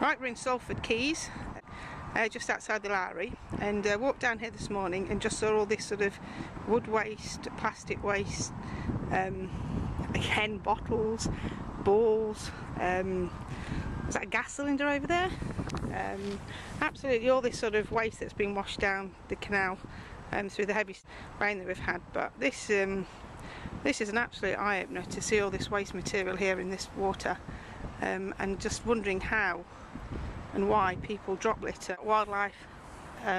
Right, we're in Salford Quays, just outside the Lowry, and walked down here this morning and just saw all this sort of wood waste, plastic waste, again bottles, balls, is that a gas cylinder over there? Absolutely all this sort of waste that's been washed down the canal through the heavy rain that we've had. But this is an absolute eye-opener to see all this waste material here in this water, and just wondering how and why people drop litter. Wildlife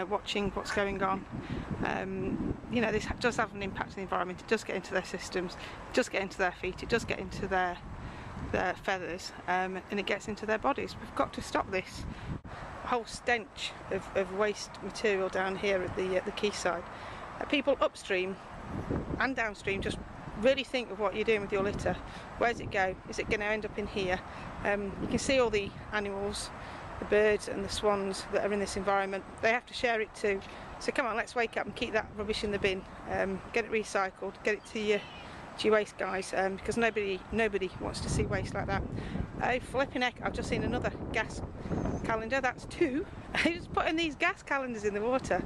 watching what's going on, you know, this does have an impact on the environment. It does get into their systems, it does get into their feet, it does get into their feathers, and it gets into their bodies. We've got to stop this whole stench of waste material down here at the quayside. People upstream and downstream just really think of what you're doing with your litter. Where's it go? Is it going to end up in here? You can see all the animals, the birds and the swans that are in this environment. They have to share it too. So come on, let's wake up and keep that rubbish in the bin. Get it recycled, get it to your waste guys, because nobody wants to see waste like that. Oh flipping heck, I've just seen another gas calendar. That's two. Just putting these gas calendars in the water.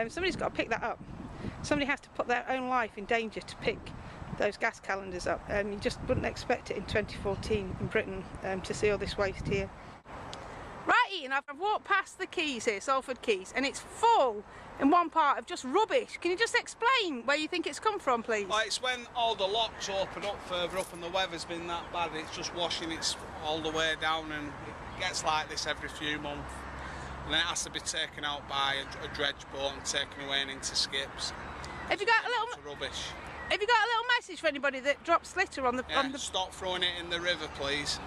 Somebody's got to pick that up. Somebody has to put their own life in danger to pick those gas calendars up. You just wouldn't expect it in 2014 in Britain, to see all this waste here. Right, Ian, I've walked past the quays here, Salford Quays, and it's full in one part of just rubbish. Can you just explain where you think it's come from, please? Well, it's when all the locks open up further up and the weather's been that bad, it's just washing it all the way down, and it gets like this every few months. And then it has to be taken out by a dredge boat and taken away and into skips. Have you got a little rubbish? Have you got a little message for anybody that drops litter on the? Yeah, stop throwing it in the river, please.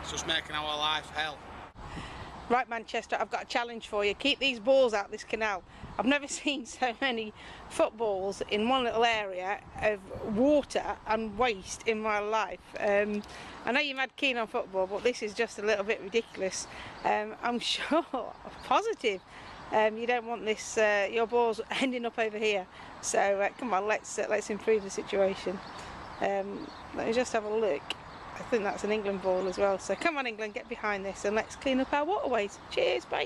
It's just making our life hell. Right, Manchester, I've got a challenge for you. Keep these balls out this canal. I've never seen so many footballs in one little area of water and waste in my life. I know you're mad keen on football, but this is just a little bit ridiculous. I'm sure, positive, you don't want this, your balls ending up over here. So come on, let's improve the situation. Let me just have a look. I think that's an England ball as well. So come on, England, get behind this and let's clean up our waterways. Cheers, bye.